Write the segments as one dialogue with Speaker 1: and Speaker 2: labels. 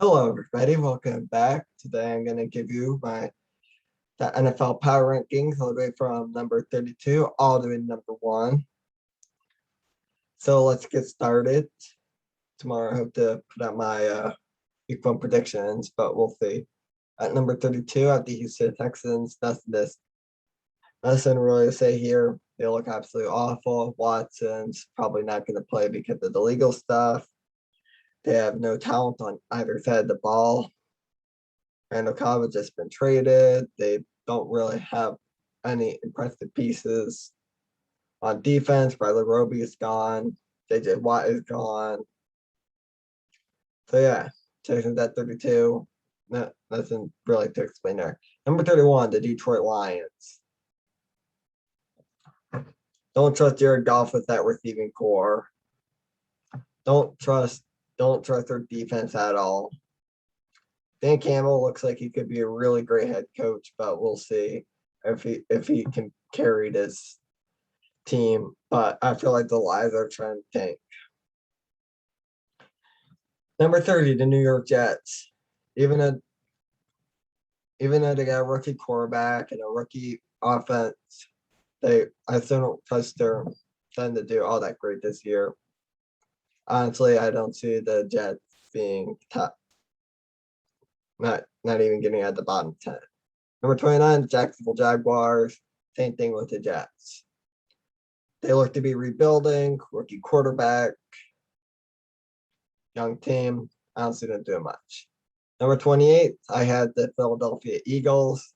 Speaker 1: Hello, everybody. Welcome back. Today, I'm going to give you the NFL power rankings all the way from number 32 all the way to number 1. So let's get started. Tomorrow, I hope to put out my week 1 predictions, but we'll see. At number 32, I have the Houston Texans. Nothing really to say here. They look absolutely awful. Watson's probably not going to play because of the legal stuff. They have no talent on either side of the ball. Randall Cobb has just been traded. They don't really have any impressive pieces on defense. Bradley Roby is gone. JJ Watt is gone. So yeah, Texans at 32. Nothing really to explain there. Number 31, the Detroit Lions. Don't trust Jared Goff with that receiving core. Don't trust their defense at all. Dan Campbell looks like he could be a really great head coach, but we'll see if he can carry this team. But I feel like the Lions are trying to tank. Number 30, the New York Jets. Even though they got a rookie quarterback and a rookie offense, I still don't trust them to do all that great this year. Honestly, I don't see the Jets being top. Not even getting at the bottom 10. Number 29, Jacksonville Jaguars. Same thing with the Jets. They look to be rebuilding. Rookie quarterback. Young team. I don't see them doing much. Number 28, I had the Philadelphia Eagles.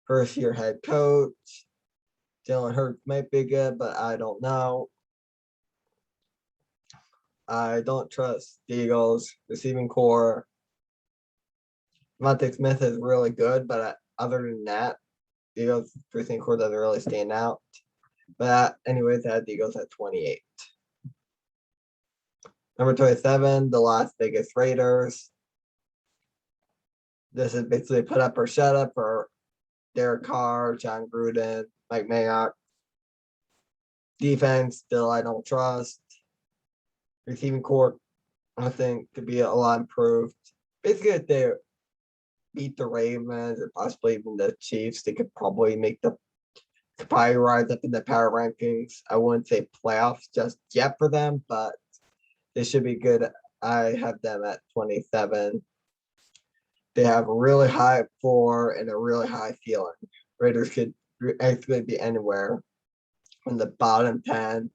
Speaker 1: First year head coach. Jalen Hurts might be good, but I don't know. I don't trust the Eagles receiving core. Monte Smith is really good, but other than that, the Eagles receiving core doesn't really stand out. But anyways, I had the Eagles at 28. Number 27, the Las Vegas Raiders. This is basically put up or shut up for Derek Carr, John Gruden, Mike Mayock. Defense, still I don't trust. Receiving core, I think, could be a lot improved. Basically, if they beat the Ravens and possibly even the Chiefs, they could probably rise up in the power rankings. I wouldn't say playoffs just yet for them, but they should be good. I have them at 27. They have a really high floor and a really high ceiling. Raiders could actually be anywhere from the bottom 10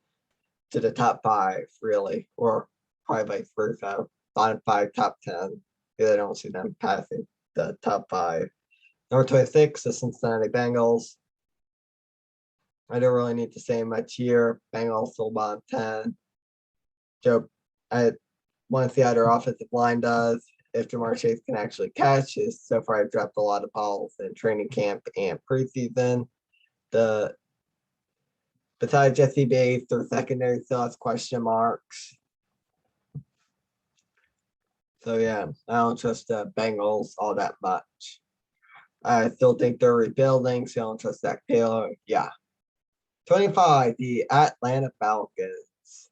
Speaker 1: to the top 5, really, or probably vice versa. Bottom 5, top 10. Because I don't see them passing the top 5. Number 26, the Cincinnati Bengals. I don't really need to say much here. Bengals still bottom 10. I want to see how their offensive line does. If Jamar Chase can actually catch. So far, I've dropped a lot of balls in training camp and preseason. Besides Jesse Bates, their secondary still has question marks. So yeah, I don't trust the Bengals all that much. I still think they're rebuilding, so I don't trust Zach Taylor. Yeah. 25, the Atlanta Falcons.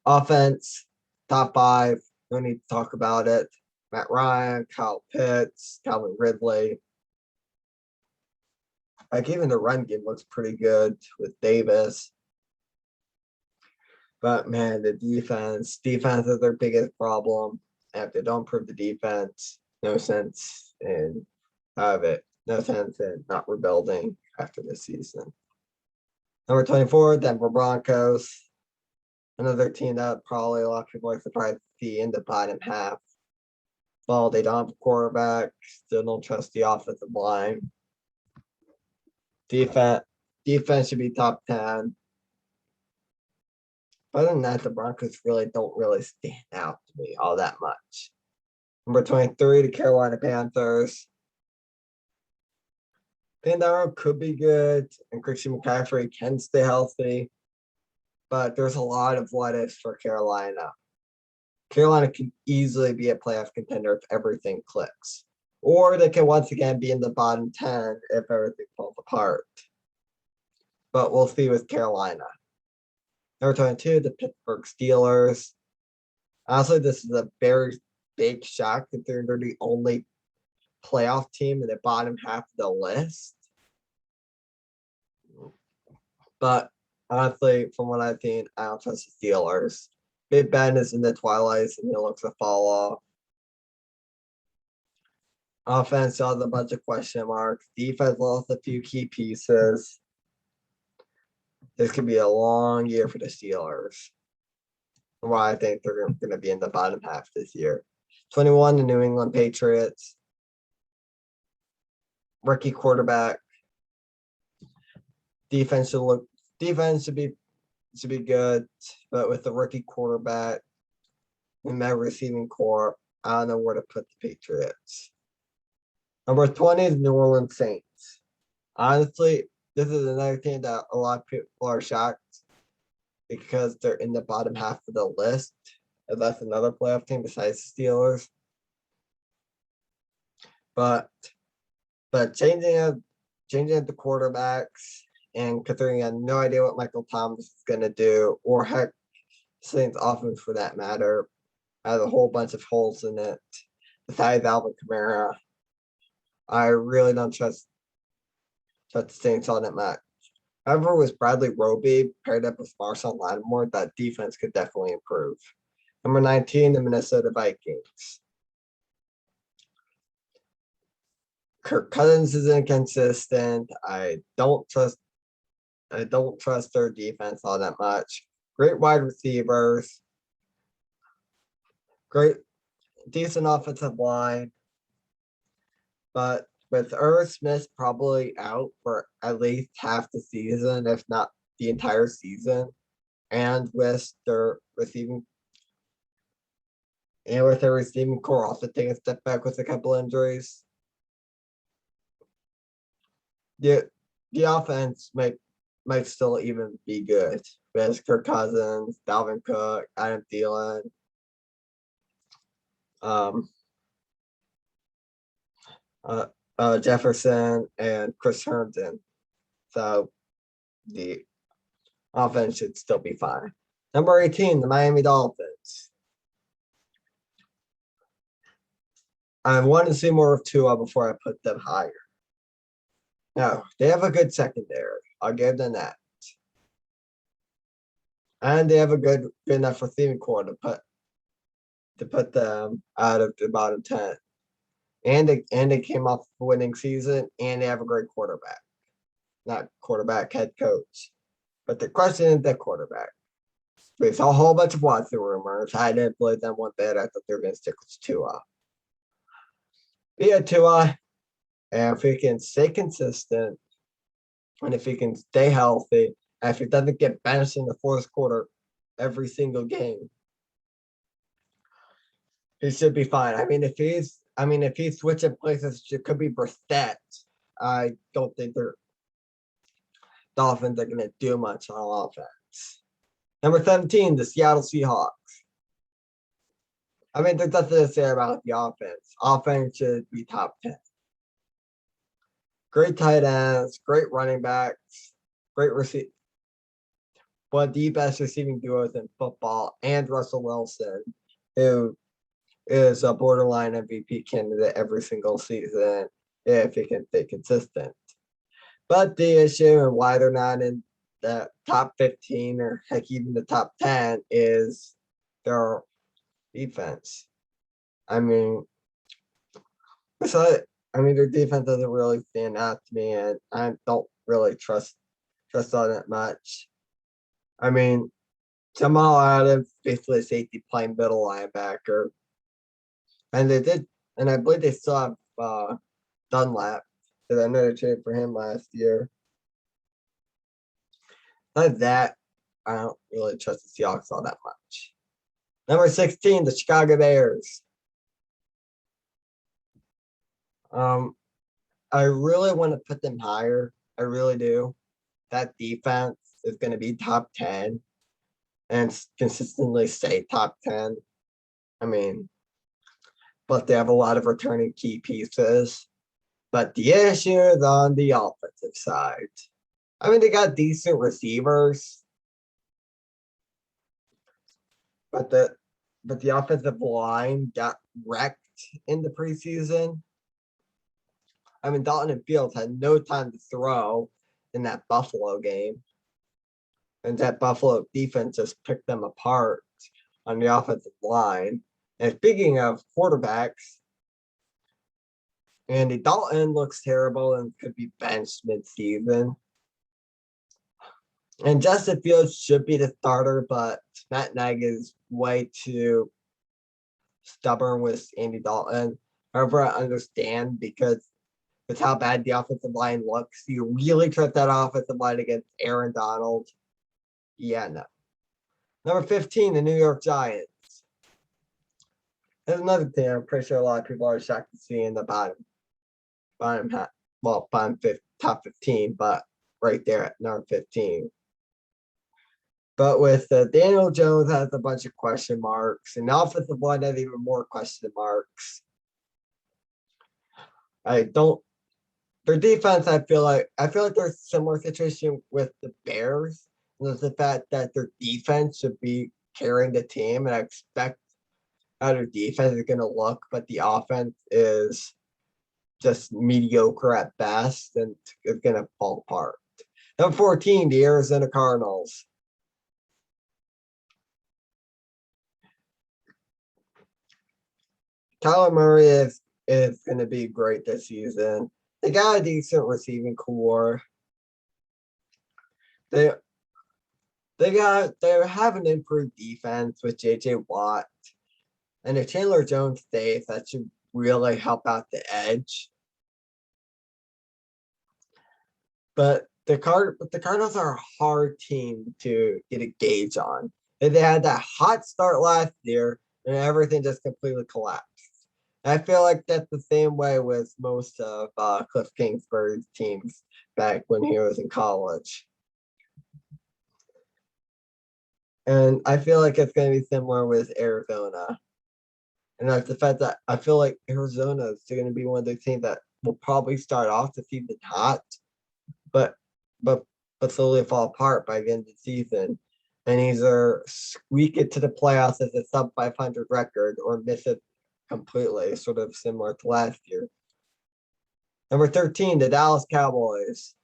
Speaker 1: Offense, top 5. No need to talk about it. Matt Ryan, Kyle Pitts, Calvin Ridley. Like even the run game looks pretty good with Davis. But man, the defense is their biggest problem. And if they don't improve the defense, no sense in not rebuilding after this season. Number 24, Denver Broncos. Another team that probably a lot of people are surprised to see in the bottom half. Well, they don't have a quarterback. Still don't trust the offensive line. Defense should be top 10. Other than that, the Broncos don't really stand out to me all that much. Number 23, the Carolina Panthers. Pandaro could be good, and Christian McCaffrey can stay healthy. But there's a lot of what ifs for Carolina. Carolina can easily be a playoff contender if everything clicks. Or they can once again be in the bottom 10 if everything falls apart. But we'll see with Carolina. Number 22, the Pittsburgh Steelers. Honestly, this is a very big shock that they're the only playoff team in the bottom half of the list. But honestly, from what I've seen, I don't trust the Steelers. Big Ben is in the twilight and he looks to fall off. Offense has a bunch of question marks. Defense lost a few key pieces. This could be a long year for the Steelers. Why I think they're going to be in the bottom half this year. 21, the New England Patriots. Rookie quarterback. Defense should be good, but with the rookie quarterback and that receiving core, I don't know where to put the Patriots. Number 20 is New Orleans Saints. Honestly, this is another thing that a lot of people are shocked because they're in the bottom half of the list. And that's another playoff team besides the Steelers. But changing up the quarterbacks and considering I have no idea what Michael Thomas is going to do, or heck, Saints offense for that matter, has a whole bunch of holes in it besides Alvin Kamara. I really don't trust the Saints all that much. However, with Bradley Roby paired up with Marshawn Lattimore, that defense could definitely improve. Number 19, the Minnesota Vikings. Kirk Cousins is inconsistent. I don't trust their defense all that much. Great wide receivers. Great, decent offensive line. But with Irv Smith probably out for at least half the season, if not the entire season, and with their receiving core also taking a step back with a couple injuries, the offense might still even be good with Kirk Cousins, Dalvin Cook, Adam Thielen, Jefferson, and Chris Herndon. So the offense should still be fine. Number 18, the Miami Dolphins. I want to see more of Tua before I put them higher. No, they have a good secondary. I'll give them that. And they have a good enough receiving core to put them out of the bottom 10. And they came off a winning season, and they have a great quarterback. Not quarterback, head coach. But the question is the quarterback. We saw a whole bunch of Watson rumors. I didn't believe them one bit. I thought they were going to stick with Tua. Tua, and if he can stay consistent, and if he can stay healthy, and if he doesn't get benched in the fourth quarter every single game, he should be fine. If he's switching places, it could be Brissett. I don't think the Dolphins are going to do much on offense. Number 17, the Seattle Seahawks. There's nothing to say about the offense. Offense should be top 10. Great tight ends, great running backs, great receiver. One of the best receiving duos in football, and Russell Wilson, who is a borderline MVP candidate every single season if he can stay consistent. But the issue and why they're not in the top 15 or heck even the top 10 is their defense. Their defense doesn't really stand out to me, and I don't really trust on it much. Jamal Adams, basically a safety playing middle linebacker. And I believe they still have Dunlap, because I know they traded for him last year. Besides that, I don't really trust the Seahawks all that much. Number 16, the Chicago Bears. I really want to put them higher. I really do. That defense is going to be top 10 and consistently stay top 10. But they have a lot of returning key pieces. But the issue is on the offensive side. They got decent receivers. but the offensive line got wrecked in the preseason. I mean, Dalton and Fields had no time to throw in that Buffalo game. And that Buffalo defense just picked them apart on the offensive line. And speaking of quarterbacks, Andy Dalton looks terrible and could be benched midseason. And Justin Fields should be the starter, but Matt Nagy is way too stubborn with Andy Dalton. However, I understand because with how bad the offensive line looks, you really trust that offensive line against Aaron Donald. Yeah, no. Number 15, the New York Giants. There's another thing I'm pretty sure a lot of people are shocked to see in the top 15, but right there at number 15. But with Daniel Jones has a bunch of question marks, and the offensive line has even more question marks. Their defense, I feel like there's a similar situation with the Bears. And there's the fact that their defense should be carrying the team, and I expect how their defense is going to look, but the offense is just mediocre at best, and it's going to fall apart. Number 14, the Arizona Cardinals. Kyler Murray is going to be great this season. They got a decent receiving core. They have an improved defense with J.J. Watt. And if Chandler Jones stays, that should really help out the edge. But the Cardinals are a hard team to get a gauge on. They had that hot start last year, and everything just completely collapsed. I feel like that's the same way with most of Cliff Kingsbury's teams back when he was in college. And I feel like it's going to be similar with Arizona. And that's the fact that I feel like Arizona is going to be one of the teams that will probably start off the season hot, but slowly fall apart by the end of the season. And either squeak it to the playoffs as a sub 500 record or miss it completely, sort of similar to last year. Number 13, the Dallas Cowboys.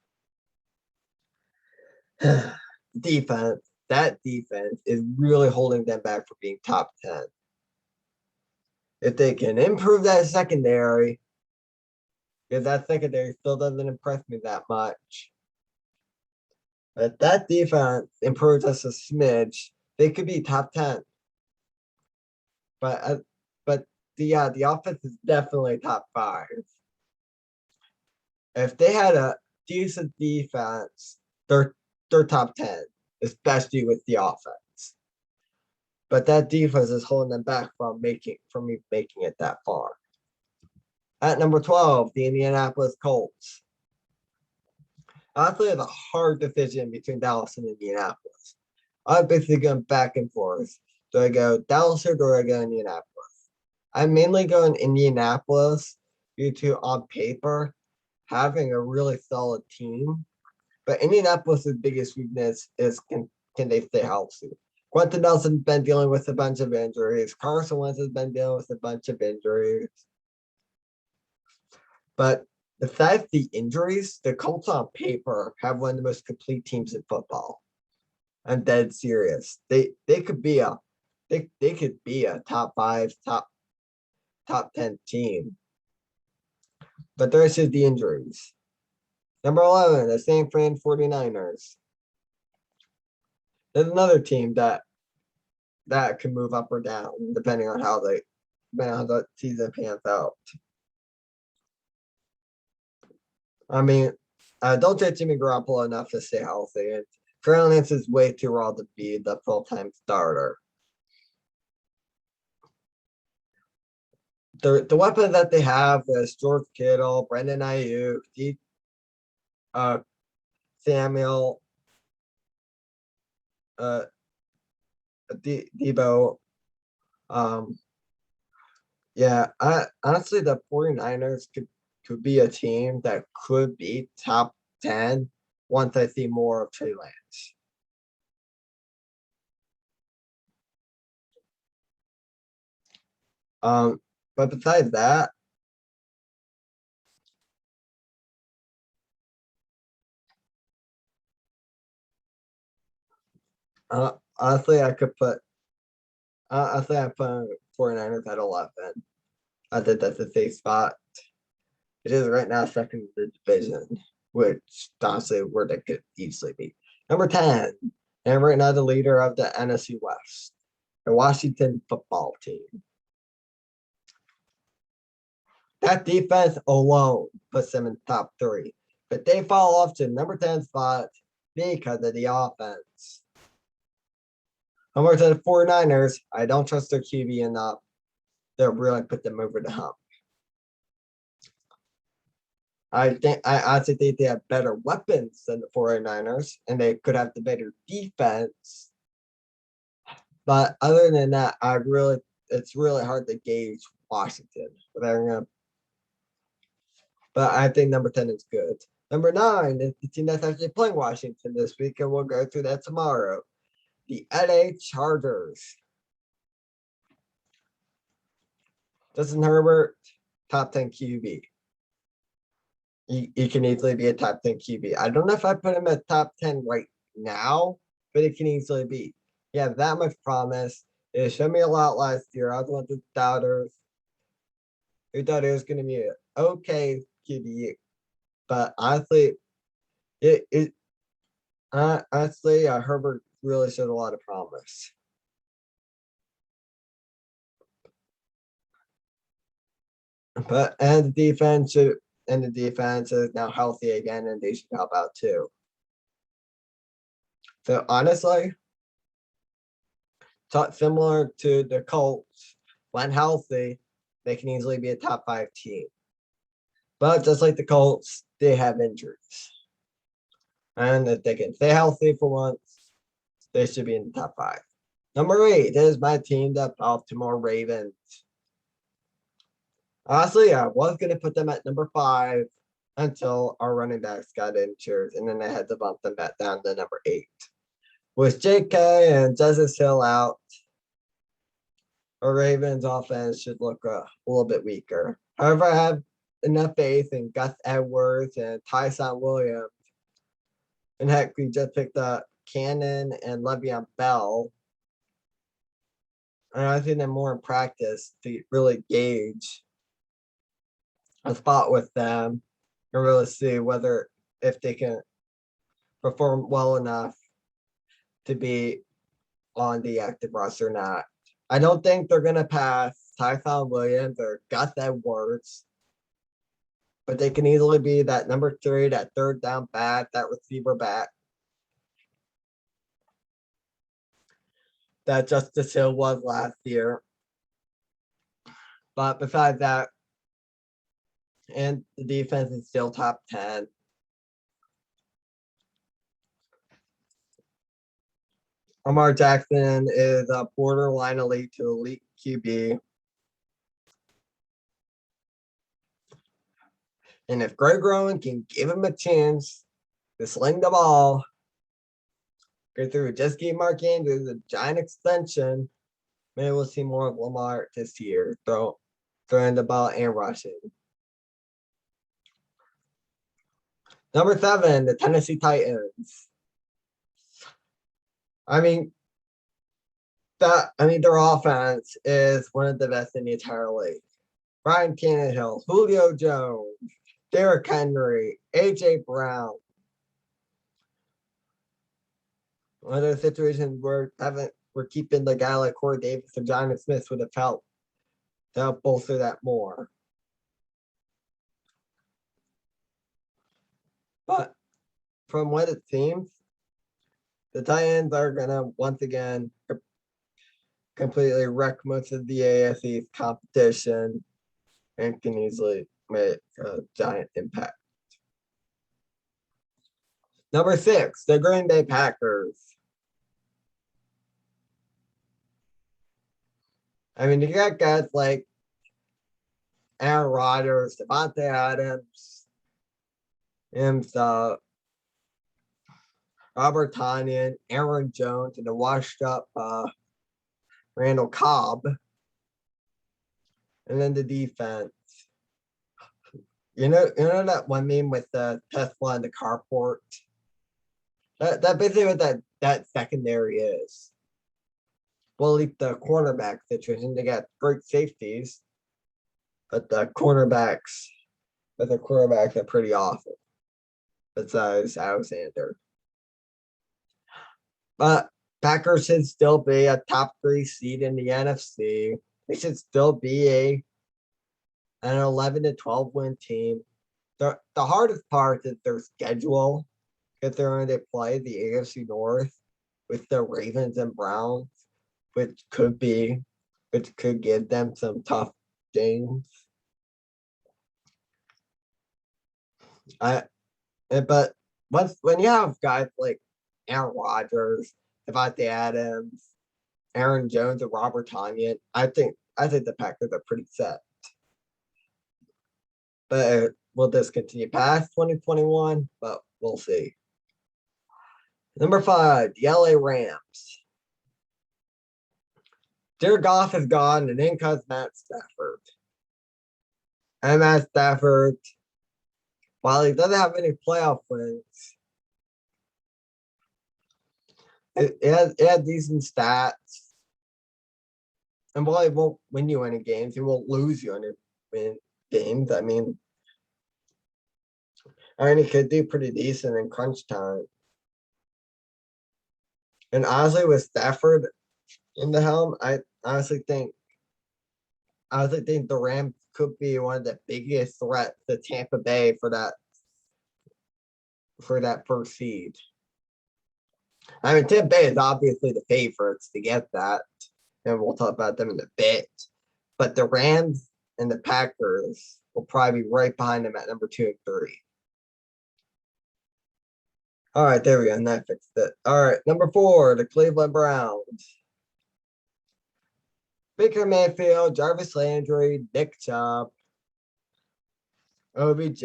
Speaker 1: Defense. That defense is really holding them back from being top 10. If they can improve that secondary, because that secondary still doesn't impress me that much. But that defense improves us a smidge, they could be top 10. But the offense is definitely top 5. If they had a decent defense, they're top 10, especially with the offense. But that defense is holding them back from making it that far. At number 12, the Indianapolis Colts. Honestly, it's a hard decision between Dallas and Indianapolis. I'm basically going back and forth. Do I go Dallas or do I go Indianapolis? I'm mainly going Indianapolis due to, on paper, having a really solid team. But Indianapolis' biggest weakness is can they stay healthy? Quentin Nelson's been dealing with a bunch of injuries. Carson Wentz has been dealing with a bunch of injuries. But besides the injuries, the Colts on paper have one of the most complete teams in football. I'm dead serious. They could be a top 5, top 10 team. But there's just the injuries. Number 11, the San Fran 49ers. There's another team that can move up or down depending on how the season pans out. I mean, don't take Jimmy Garoppolo enough to stay healthy, and Trey Lance is way too raw to be the full-time starter. The weapons that they have is George Kittle, Brandon Ayuk, Samuel, Debo. Honestly, the 49ers could be a team that could be top 10 once I see more of Trey Lance. But besides that, honestly, I put 49ers at 11. I think that's a safe spot. It is right now second in the division, which honestly where they could easily be. Number 10, and right now the leader of the NFC West, the Washington football team. That defense alone puts them in top 3. But they fall off to number 10 spot because of the offense. Over to the 49ers, I don't trust their QB enough to really put them over the hump. I honestly think they have better weapons than the 49ers, and they could have the better defense. But other than that, it's really hard to gauge Washington. But I think number 10 is good. Number 9 is the team that's actually playing Washington this week, and we'll go through that tomorrow. The LA Chargers. Justin Herbert, top 10 QB. He can easily be a top 10 QB. I don't know if I put him at top 10 right now, but it can easily be. He has that much promise. It showed me a lot last year. I was one of the doubters who thought it was going to be an okay QB. But honestly, Herbert really showed a lot of promise. And the defense is now healthy again, and they should help out too. So honestly, similar to the Colts, when healthy, they can easily be a top 5 team. But just like the Colts, they have injuries. And if they can stay healthy for once, they should be in the top 5. Number 8 is my team, the Baltimore Ravens. Honestly, I was going to put them at number 5 until our running backs got injured, and then I had to bump them back down to number 8. With J.K. and Justice Hill out, our Ravens offense should look a little bit weaker. However, I have enough faith in Gus Edwards and Tyson Williams. And heck, we just picked up Cannon and Le'Veon Bell. And I think they're more in practice to really gauge a spot with them and really see if they can perform well enough to be on the active roster or not. I don't think they're going to pass Tyson Williams or Gus Edwards, but they can easily be that number 3, that third down back, that receiver back that Justice Hill was last year. But besides that, and the defense is still top 10. Lamar Jackson is a borderline elite to elite QB. And if Greg Roman can give him a chance to sling the ball, go through just give Mark Andrews a giant extension, maybe we'll see more of Lamar this year, throwing the ball and rushing. Number 7, the Tennessee Titans. Their offense is one of the best in the entire league. Ryan Tannehill, Julio Jones, Derrick Henry, AJ Brown. One of those situations where we're keeping the guy like Corey Davis or Jonathan Smith would have helped to help bolster that more. But from what it seems, the Titans are gonna once again completely wreck most of the AFC's competition and can easily make a giant impact. Number 6, the Green Bay Packers. You got guys like Aaron Rodgers, Devontae Adams, himself, Robert Tonyan, Aaron Jones, and the washed up Randall Cobb. And then the defense. You know that one meme with the Tesla and the carport? That basically what that secondary is. Well, at least the cornerback situation, they got great safeties, but the quarterbacks are pretty awful. Besides Alexander. But Packers should still be a top 3 seed in the NFC. They should still be an 11 to 12 win team. The hardest part is their schedule, because they're going to play the AFC North with the Ravens and Browns, which could give them some tough games. But when you have guys like Aaron Rodgers, Devontae Adams, Aaron Jones, and Robert Tonyan, I think the Packers are pretty set. But will this continue past 2021? But we'll see. Number 5, the LA Rams. Jared Goff is gone, and in comes Matt Stafford. And Matt Stafford, while he doesn't have any playoff wins, it had decent stats. And while he won't win you any games, he won't lose you any games. I mean, he could do pretty decent in crunch time. And honestly, with Stafford in the helm, I honestly think the Rams could be one of the biggest threats to Tampa Bay for that first seed. I mean, Tampa Bay is obviously the favorites to get that, and we'll talk about them in a bit. But the Rams and the Packers will probably be right behind them at number 2 and 3. All right, there we go. And that fixed it. All right, number 4, the Cleveland Browns. Baker Mayfield, Jarvis Landry, Nick Chubb, OBJ.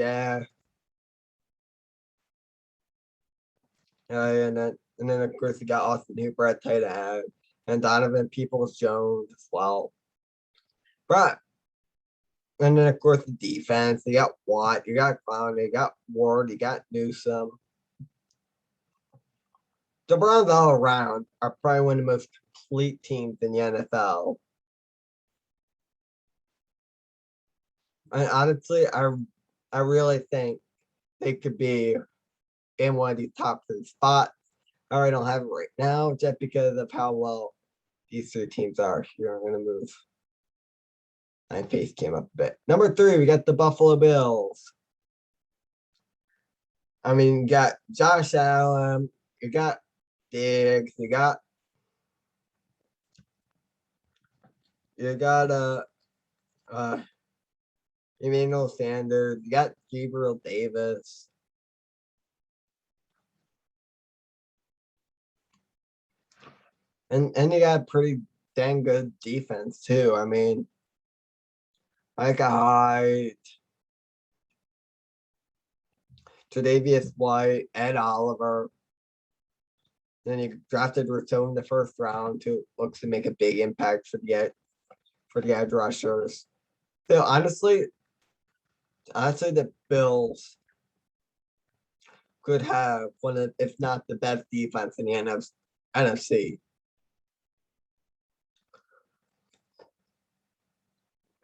Speaker 1: And then of course you got Austin Hooper at tight end, and Donovan Peoples-Jones as well. But and then of course the defense, you got Watt, you got Clown, you got Ward, you got Newsome. The Browns all around are probably one of the most complete teams in the NFL. And honestly, I really think they could be in one of these top 3 spots. I already don't have it right now just because of how well these 3 teams are. Here, I'm going to move. My face came up a bit. Number 3, we got the Buffalo Bills. I mean, you got Josh Allen, you got Diggs, you got Emmanuel Sanders, you got Gabriel Davis. And you got pretty dang good defense too. I mean, Micah Hyde, Tre'Davious White, Ed Oliver. Then you drafted Rousseau in the first round, who looks to make a big impact for the edge rushers. So honestly, the Bills could have one of, if not the best defense in the NFC.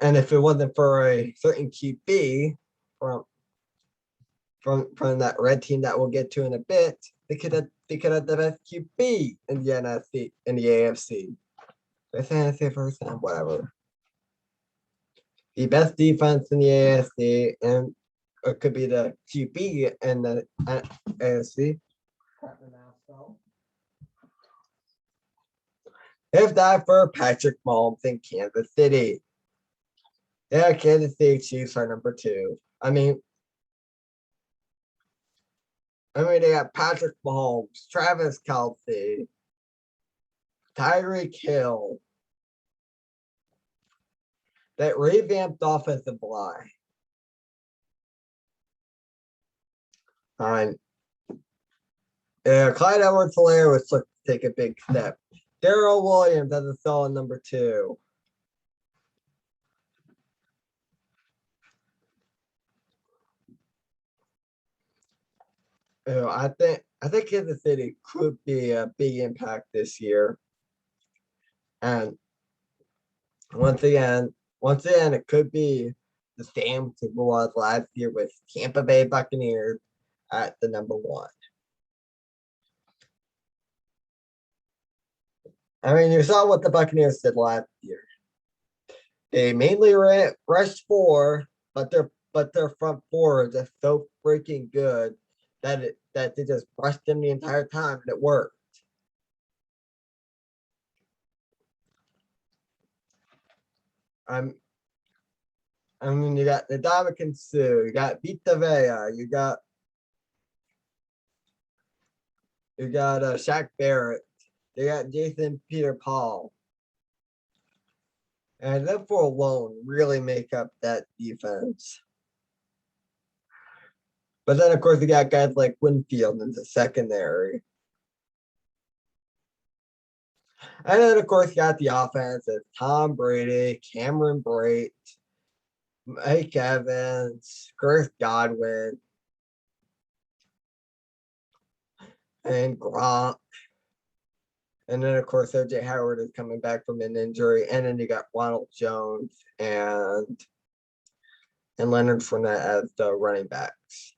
Speaker 1: And if it wasn't for a certain QB from that red team that we'll get to in a bit, they could have the best QB in the NFC, in the AFC. I say first time, whatever. The best defense in the AFC, and it could be the QB in the AFC. If not for Patrick Mahomes in Kansas City. Yeah, Kansas City Chiefs are number 2. I mean, they got Patrick Mahomes, Travis Kelce, Tyreek Hill, that revamped offensive line. Clyde Edwards-Helaire was looking to take a big step. Darrell Williams as a solid number 2. I think Kansas City could be a big impact this year. And once again, it could be the same as it was last year with Tampa Bay Buccaneers at the number one. I mean, you saw what the Buccaneers did last year. They mainly rushed four, but their front four is just so freaking good that they just rushed them the entire time and it worked. I'm I mean, you got the Dominican Sue, you got Vita Vea, you got Shaq Barrett, you got Jason Peter-Paul, and them four alone really make up that defense. But then, of course, you got guys like Winfield in the secondary. And then, of course, you got the offense. It's Tom Brady, Cameron Brate, Mike Evans, Chris Godwin, and Gronk. And then, of course, OJ Howard is coming back from an injury. And then you got Ronald Jones and Leonard Fournette as the running backs.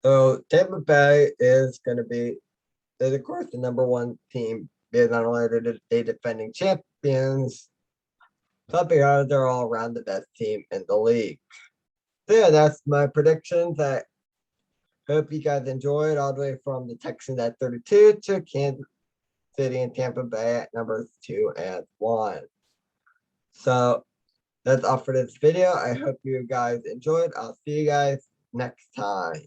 Speaker 1: So Tampa Bay is going to be, of course, the number one team. Because not only are they defending champions, but because they're all around the best team in the league. So yeah, that's my predictions. I hope you guys enjoyed all the way from the Texans at 32 to Kansas City and Tampa Bay at numbers 2 and 1. So that's all for this video. I hope you guys enjoyed. I'll see you guys next time.